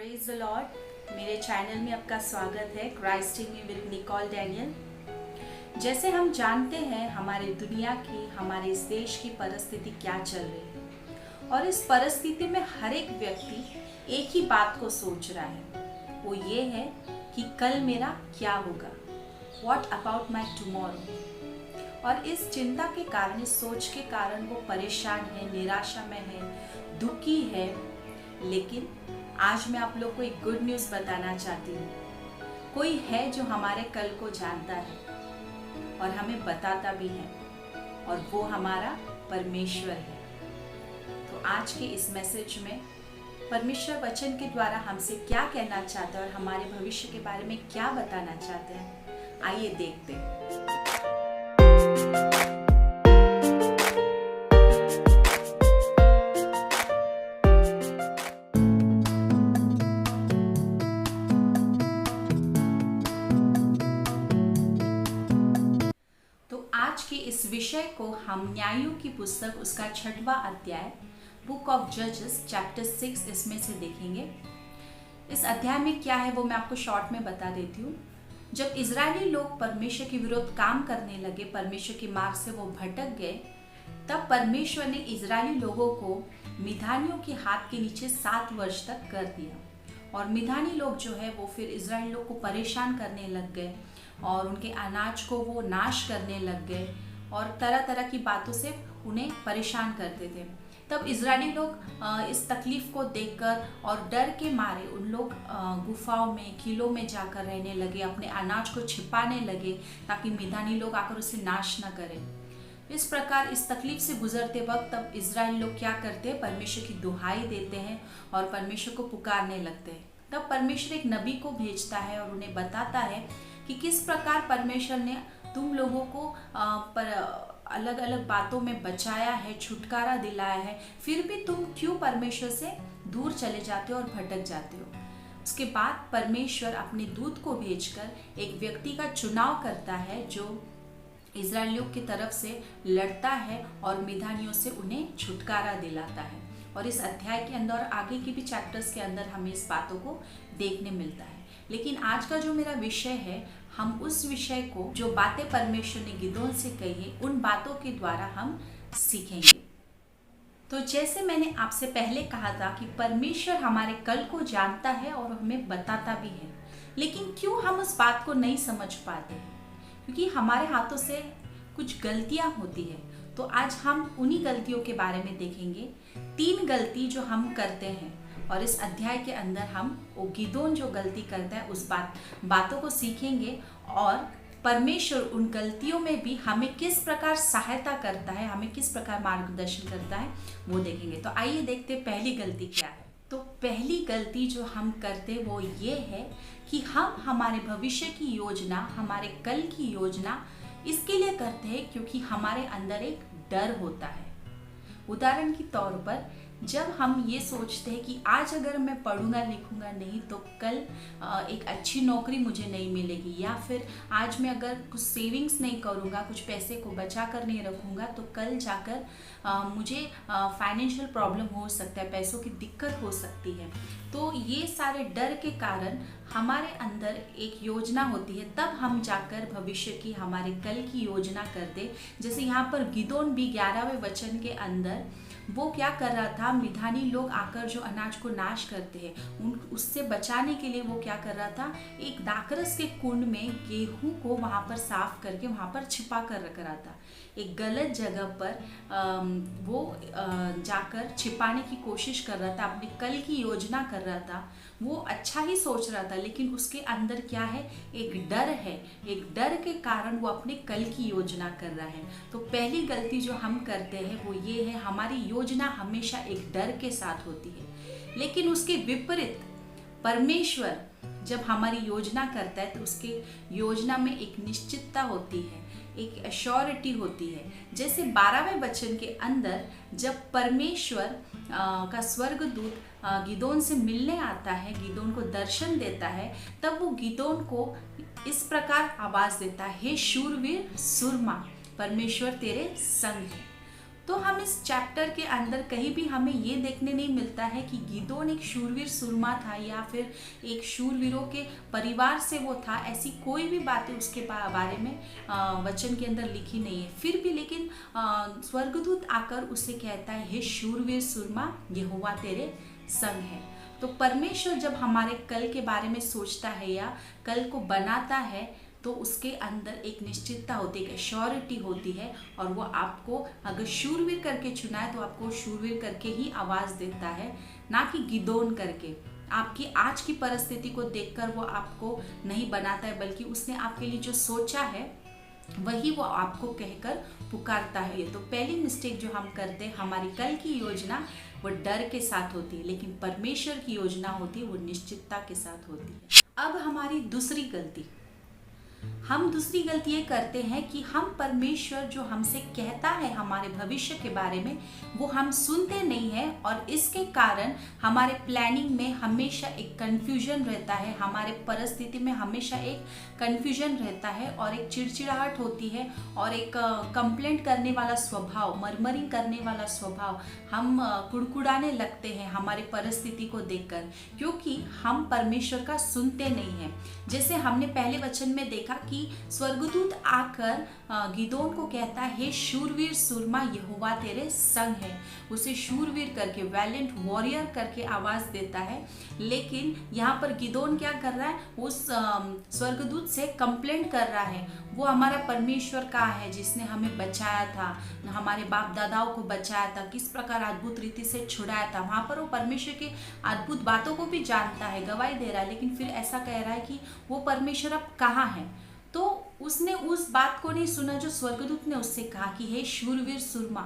Praise the lord. मेरे channel में आपका स्वागत है Christ in me with Nicole Daniel. जैसे हम जानते हैं हमारे दुनिया की, हमारे इस देश की परिस्थिति क्या चल रही है और इस परिस्थिति में हर एक व्यक्ति एक ही बात को सोच रहा है, वो ये है कि कल मेरा क्या होगा, व्हाट अबाउट माई टुमारो। और इस चिंता के कारण, इस सोच के कारण वो परेशान है, निराशा में है, दुखी है। लेकिन आज मैं आप लोग को एक गुड न्यूज़ बताना चाहती हूँ। कोई है जो हमारे कल को जानता है और हमें बताता भी है, और वो हमारा परमेश्वर है। तो आज के इस मैसेज में परमेश्वर वचन के द्वारा हमसे क्या कहना चाहता है और हमारे भविष्य के बारे में क्या बताना चाहते हैं, आइए देखते हैं। आज के इस विषय को हम न्यायों की पुस्तक उसका 6वां अध्याय बुक ऑफ जजेस चैप्टर 6 इसमें से देखेंगे। इस अध्याय में क्या है वो मैं आपको शॉर्ट में बता देती हूँ। जब इजरायली लोग परमेश्वर के विरुद्ध काम करने लगे, परमेश्वर के मार्ग से वो भटक गए, तब परमेश्वर ने इजरायली लोगों को मिधानियों के हाथ के नीचे 7 वर्ष तक कर दिया। और मिधानी लोग जो है वो फिर इजरायली लोग को परेशान करने लग गए और उनके अनाज को वो नाश करने लग गए और तरह तरह की बातों से उन्हें परेशान करते थे। तब इजरायली लोग इस तकलीफ को देखकर और डर के मारे उन लोग गुफाओं में, किलों में जाकर रहने लगे, अपने अनाज को छिपाने लगे ताकि मिधानी लोग आकर उसे नाश न करें। इस प्रकार इस तकलीफ से गुजरते वक्त तब इजरायली लोग क्या करते हैं, परमेश्वर की दुहाई देते हैं और परमेश्वर को पुकारने लगते हैं। तब परमेश्वर एक नबी को भेजता है और उन्हें बताता है कि किस प्रकार परमेश्वर ने तुम लोगों को अलग अलग बातों में बचाया है, छुटकारा दिलाया है, फिर भी तुम क्यों परमेश्वर से दूर चले जाते हो और भटक जाते हो। उसके बाद परमेश्वर अपने दूत को भेजकर एक व्यक्ति का चुनाव करता है जो इजरायलियों की तरफ से लड़ता है और मिधानियों से उन्हें छुटकारा दिलाता है। और इस अध्याय के अंदर और आगे की भी चैप्टर्स के अंदर हमें इस बातों को देखने मिलता है। लेकिन आज का जो मेरा विषय है, हम उस विषय को, जो बातें परमेश्वर ने गिदोन से कही है, उन बातों के द्वारा हम सीखेंगे। तो जैसे मैंने आपसे पहले कहा था कि परमेश्वर हमारे कल को जानता है और हमें बताता भी है, लेकिन क्यों हम उस बात को नहीं समझ पाते हैं? क्योंकि हमारे हाथों से कुछ गलतियां होती है। तो आज हम उन्हीं गलतियों के बारे में देखेंगे, 3 गलती जो हम करते हैं। और इस अध्याय के अंदर हम वो गिदोन जो गलती करता है उस बातों को सीखेंगे और परमेश्वर उन गलतियों में भी हमें किस प्रकार सहायता करता है, हमें किस प्रकार मार्गदर्शन करता है, वो देखेंगे। तो आइए देखते हैं पहली गलती क्या है। तो पहली गलती जो हम करते वो ये है कि हम हमारे भविष्य की योजना, हमारे कल की योजना इसके लिए करते हैं क्योंकि हमारे अंदर एक डर होता है। उदाहरण के तौर पर जब हम ये सोचते हैं कि आज अगर मैं पढ़ूंगा लिखूंगा नहीं तो कल एक अच्छी नौकरी मुझे नहीं मिलेगी, या फिर आज मैं अगर कुछ सेविंग्स नहीं करूंगा, कुछ पैसे को बचा कर नहीं रखूंगा तो कल जाकर मुझे फाइनेंशियल प्रॉब्लम हो सकता है, पैसों की दिक्कत हो सकती है। तो ये सारे डर के कारण हमारे अंदर एक योजना होती है, तब हम जाकर भविष्य की, हमारे कल की योजना करते। जैसे यहाँ पर गिदोन भी 11वें वचन के अंदर वो क्या कर रहा था, मिधानी लोग आकर जो अनाज को नाश करते हैं उससे बचाने के लिए वो क्या कर रहा था, एक दाखरस के कुंड में गेहूं को वहां पर साफ करके वहां पर छिपा कर रख रहा था। एक गलत जगह पर वो जाकर छिपाने की कोशिश कर रहा था, अपनी कल की योजना कर रहा था। वो अच्छा ही सोच रहा था, लेकिन उसके अंदर क्या है, एक डर है। एक डर के कारण वो अपने कल की योजना कर रहा है। तो पहली गलती जो हम करते हैं वो ये है, हमारी योजना हमेशा एक डर के साथ होती है। लेकिन उसके विपरीत परमेश्वर जब हमारी योजना करता है तो उसके योजना में एक निश्चितता होती है, एक एश्योरिटी होती है। जैसे 12वें वचन के अंदर जब परमेश्वर का स्वर्गदूत गिदोन से मिलने आता है, गिदोन को दर्शन देता है, तब वो गिदोन को इस प्रकार आवाज देता है, हे शूरवीर सुरमा, परमेश्वर तेरे संग है। तो हम इस चैप्टर के अंदर कहीं भी हमें ये देखने नहीं मिलता है कि गिदोन एक शूरवीर सुरमा था या फिर एक शूरवीरों के परिवार से वो था। ऐसी कोई भी बातें उसके बारे में वचन के अंदर लिखी नहीं है। फिर भी लेकिन स्वर्गदूत आकर उसे कहता है, हे शूरवीर सुरमा, यहोवा तेरे संग है। तो परमेश्वर जब हमारे कल के बारे में सोचता है या कल को बनाता है तो उसके अंदर एक निश्चितता होती है, एक एश्योरिटी होती है, और वो आपको अगर शूरवीर करके चुना है तो आपको शूरवीर करके ही आवाज़ देता है, ना कि गिदोन करके। आपकी आज की परिस्थिति को देखकर वो आपको नहीं बनाता है, बल्कि उसने आपके लिए जो सोचा है वही वो आपको कहकर पुकारता है। ये तो पहली मिस्टेक जो हम करते हैं, हमारी कल की योजना वो डर के साथ होती है, लेकिन परमेश्वर की योजना होती है वो निश्चितता के साथ होती है। अब हमारी दूसरी गलती, हम दूसरी गलती ये करते हैं कि हम परमेश्वर जो हमसे कहता है हमारे भविष्य के बारे में वो हम सुनते नहीं हैं, और इसके कारण हमारे प्लानिंग में हमेशा एक कन्फ्यूजन रहता है, हमारे परिस्थिति में हमेशा एक कन्फ्यूजन रहता है, और एक चिड़चिड़ाहट होती है, और एक कंप्लेंट करने वाला स्वभाव, मरमरिंग करने वाला स्वभाव, हम कुड़कुड़ाने लगते हैं हमारी परिस्थिति को देखकर, क्योंकि हम परमेश्वर का सुनते नहीं हैं। जैसे हमने पहले वचन में देखा कि स्वर्गदूत आकर गिदोन को कहता है, हे शूरवीर सुरमा, यहोवा तेरे संग है। उसे शूरवीर करके, वैलेंट वॉरियर करके आवाज देता है। लेकिन यहाँ पर गिदोन क्या कर रहा है, उस स्वर्गदूत से कंप्लेंट कर रहा है, वो हमारा परमेश्वर कहाँ है जिसने हमें बचाया था, हमारे बाप दादाओं को बचाया था, किस प्रकार अद्भुत रीति से छुड़ाया था। वहां पर वो परमेश्वर के अद्भुत बातों को भी जानता है, गवाही दे रहा है, लेकिन फिर ऐसा कह रहा है कि वो परमेश्वर अब कहाँ है। तो उसने उस बात को नहीं सुना जो स्वर्गदूत ने उससे कहा कि हे शूरवीर सुरमा।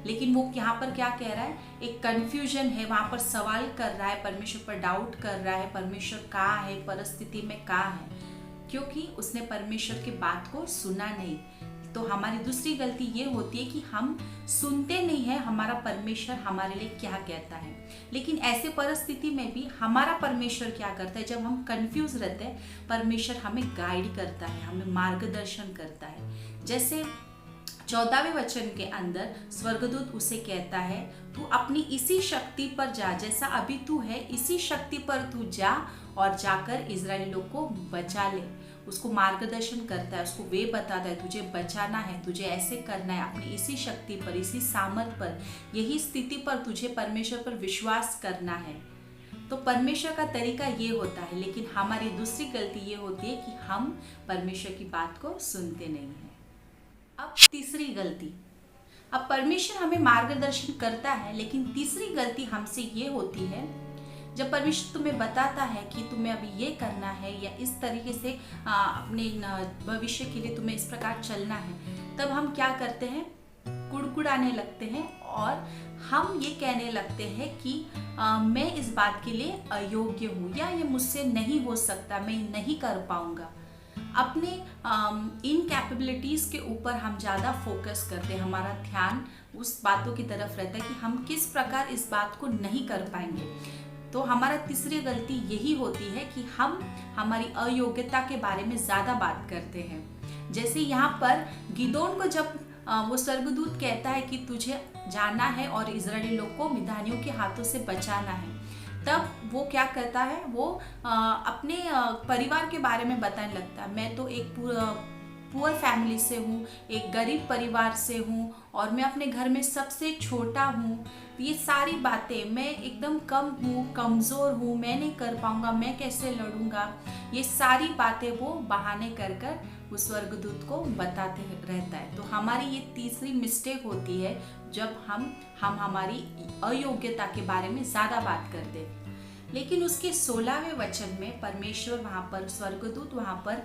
लेकिन वो यहाँ पर क्या कह रहा है, एक कंफ्यूजन है, वहां पर सवाल कर रहा है, परमेश्वर पर डाउट कर रहा है, परमेश्वर कहाँ है, परिस्थिति में कहाँ है, क्योंकि उसने परमेश्वर की बात को सुना नहीं। तो हमारी दूसरी गलती ये होती है कि हम सुनते नहीं है हमारा परमेश्वर हमारे लिए क्या कहता है। लेकिन ऐसे परिस्थिति में भी हमारा परमेश्वर क्या करता है, जब हम कंफ्यूज रहते हैं, परमेश्वर हमें गाइड करता है, हमें मार्गदर्शन करता है। जैसे 14वें वचन के अंदर स्वर्गदूत उसे कहता है, तू अपनी इसी शक्ति पर जा, जैसा अभी तू है इसी शक्ति पर तू जा और जाकर इजरायली लोग को बचा ले। उसको मार्गदर्शन करता है, उसको वे बताता है, तुझे बचाना है, तुझे ऐसे करना है, अपनी इसी शक्ति पर, इसी सामर्थ पर, यही स्थिति पर तुझे परमेश्वर पर विश्वास करना है। तो परमेश्वर का तरीका ये होता है। लेकिन हमारी दूसरी गलती ये होती है कि हम परमेश्वर की बात को सुनते नहीं हैं। अब तीसरी गलती, अब परमेश्वर हमें मार्गदर्शन करता है, लेकिन तीसरी गलती हमसे ये होती है, जब परमेश्वर तुम्हें बताता है कि तुम्हें अभी ये करना है या इस तरीके से अपने भविष्य के लिए तुम्हें इस प्रकार चलना है, तब हम क्या करते हैं, कुड़कुड़ाने लगते हैं, और हम ये कहने लगते हैं कि मैं इस बात के लिए अयोग्य हूँ, या ये मुझसे नहीं हो सकता, मैं नहीं कर पाऊंगा। अपने इनकैपेबिलिटीज़ के ऊपर हम ज़्यादा फोकस करते हैं, हमारा ध्यान उस बातों की तरफ रहता है कि हम किस प्रकार इस बात को नहीं कर पाएंगे। तो हमारा तीसरी गलती यही होती है कि हम हमारी अयोग्यता के बारे में ज़्यादा बात करते हैं। जैसे यहाँ पर गिदोन को जब वो स्वर्गदूत कहता है कि तुझे जाना है और इजरायली लोग को मिद्यानियों के हाथों से बचाना है, तब वो क्या करता है, वो अपने परिवार के बारे में बताने लगता है। मैं तो एक पुअर फैमिली से हूँ, एक गरीब परिवार से हूँ, और मैं अपने घर में सबसे छोटा हूँ। ये सारी बातें, मैं एकदम कम हूँ, कमज़ोर हूँ, मैं नहीं कर पाऊँगा, मैं कैसे लड़ूंगा, ये सारी बातें वो बहाने कर कर उस स्वर्गदूत को बताते रहता है। तो हमारी ये तीसरी मिस्टेक होती है, जब हम हमारी अयोग्यता के बारे में ज़्यादा बात करते हैं। लेकिन उसके 16वें वचन में परमेश्वर वहाँ पर, स्वर्गदूत वहाँ पर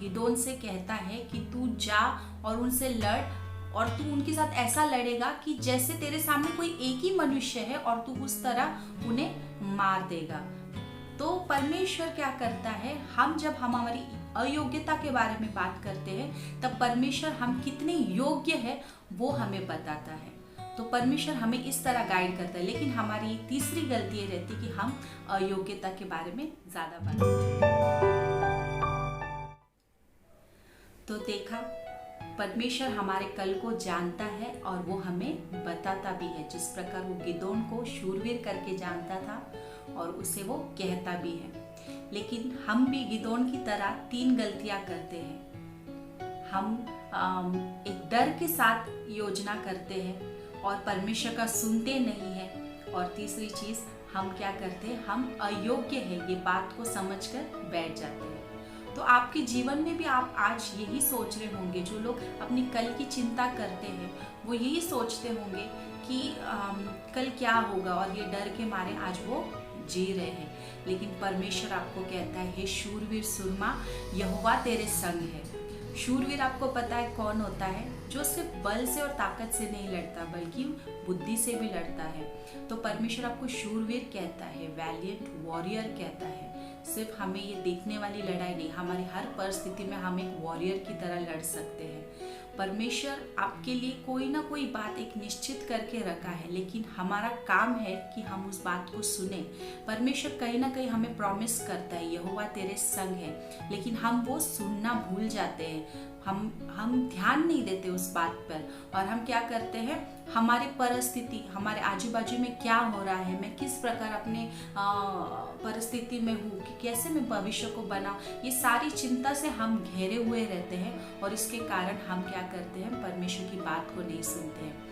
गिदोन से कहता है कि तू जा और उनसे लड़, और तू उनके साथ ऐसा लड़ेगा कि जैसे तेरे सामने कोई एक ही मनुष्य है, और तू उस तरह उन्हें मार देगा। तो परमेश्वर क्या करता है, हम जब हमारी अयोग्यता के बारे में बात करते हैं, तब परमेश्वर हम कितने योग्य हैं वो हमें बताता है। तो परमेश्वर हमें इस तरह गाइड करता है। लेकिन हमारी तीसरी गलती ये रहती है कि हम अयोग्यता के बारे में ज्यादा बात करते हैं। तो देखा, परमेश्वर हमारे कल को जानता है और वो हमें बताता भी है, जिस प्रकार वो गिदोन को शूरवीर करके जानता था और उसे वो कहता भी है। लेकिन हम भी गिदोन की तरह 3 गलतियां करते हैं। हम एक डर के साथ योजना करते हैं और परमेश्वर का सुनते नहीं हैं। और तीसरी चीज, हम क्या करते हैं, हम अयोग्य है ये बात को समझकर बैठ जाते हैं। तो आपके जीवन में भी आप आज यही सोच रहे होंगे, जो लोग अपनी कल की चिंता करते हैं वो यही सोचते होंगे कि कल क्या होगा, और ये डर के मारे आज वो जी रहे हैं। लेकिन परमेश्वर आपको कहता है, हे शूरवीर सुरमा, यहोवा तेरे संग है। शूरवीर आपको पता है कौन होता है? जो सिर्फ बल से और ताकत से नहीं लड़ता बल्कि बुद्धि से भी लड़ता है। तो परमेश्वर आपको शूरवीर कहता है, वैलिएंट वॉरियर कहता है। सिर्फ हमें ये देखने वाली लड़ाई नहीं, हमारी हर परिस्थिति में हम एक वॉरियर की तरह लड़ सकते हैं। परमेश्वर आपके लिए कोई ना कोई बात एक निश्चित करके रखा है, लेकिन हमारा काम है कि हम उस बात को सुने। परमेश्वर कहीं ना कहीं हमें प्रॉमिस करता है, यहोवा तेरे संग है, लेकिन हम वो सुनना भूल जाते हैं। हम ध्यान नहीं देते उस बात पर, और हम क्या करते हैं, हमारी परिस्थिति, हमारे आजू बाजू में क्या हो रहा है, मैं किस प्रकार अपने परिस्थिति में हूँ, कि कैसे मैं भविष्य को बनाऊं, ये सारी चिंता से हम घेरे हुए रहते हैं। और इसके कारण हम क्या करते हैं, परमेश्वर की बात को नहीं सुनते हैं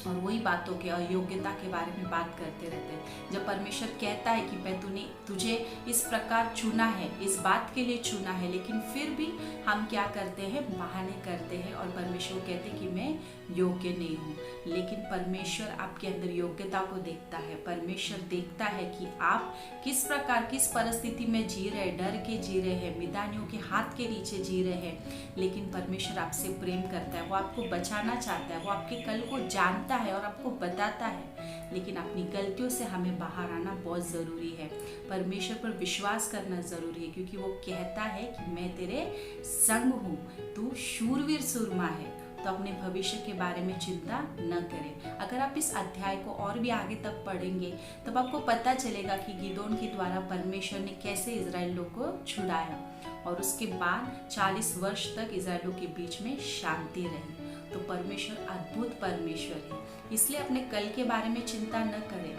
और वही बातों के अयोग्यता के बारे में बात करते रहते हैं। जब परमेश्वर कहता है कि मैं तुझे इस प्रकार चुना है, इस बात के लिए चुना है, लेकिन फिर भी हम क्या करते हैं, बहाने करते हैं और परमेश्वर कहते हैं कि मैं योग्य नहीं हूँ। लेकिन परमेश्वर आपके अंदर योग्यता को देखता है। परमेश्वर देखता है कि आप किस प्रकार, किस परिस्थिति में जी रहे हैं, डर के जी रहे हैं, मिदानियों के हाथ के नीचे जी रहे हैं। लेकिन परमेश्वर आपसे प्रेम करता है, वो आपको बचाना चाहता है, वो आपके कल को जानता है और आपको बताता है। लेकिन अपनी गलतियों से हमें बाहर आना बहुत ज़रूरी है। परमेश्वर पर विश्वास करना ज़रूरी है, क्योंकि वो कहता है कि मैं तेरे संग हूँ, तू शूरवीर सुरमा है। तो अपने भविष्य के बारे में चिंता न करें। अगर आप इस अध्याय को और भी आगे तक पढ़ेंगे तब आपको पता चलेगा कि गिदोन के द्वारा परमेश्वर ने कैसे इजराइल लोग को छुड़ाया, और उसके बाद 40 वर्ष तक इजराइलों के बीच में शांति रही। तो परमेश्वर अद्भुत परमेश्वर है, इसलिए अपने कल के बारे में चिंता न करें,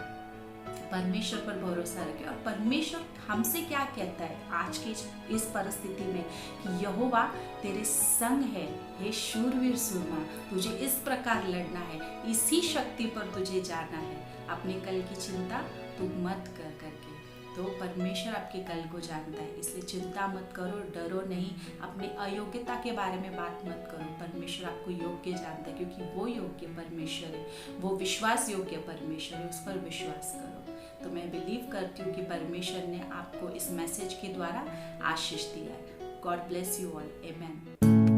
परमेश्वर पर भरोसा रखें। और परमेश्वर हमसे क्या कहता है आज की इस परिस्थिति में, कि यहोवा तेरे संग है, हे शूरवीर सुरमा, तुझे इस प्रकार लड़ना है, इसी शक्ति पर तुझे जाना है। अपने कल की चिंता तू मत कर करके। तो परमेश्वर आपके कल को जानता है, इसलिए चिंता मत करो, डरो नहीं, अपनी अयोग्यता के बारे में बात मत करो। परमेश्वर आपको योग्य जानता है, क्योंकि वो योग्य परमेश्वर है, वो विश्वास योग्य परमेश्वर है, उस पर विश्वास करो। तो मैं बिलीव करती हूँ कि परमेश्वर ने आपको इस मैसेज के द्वारा आशीष दिया है। God bless you all, amen.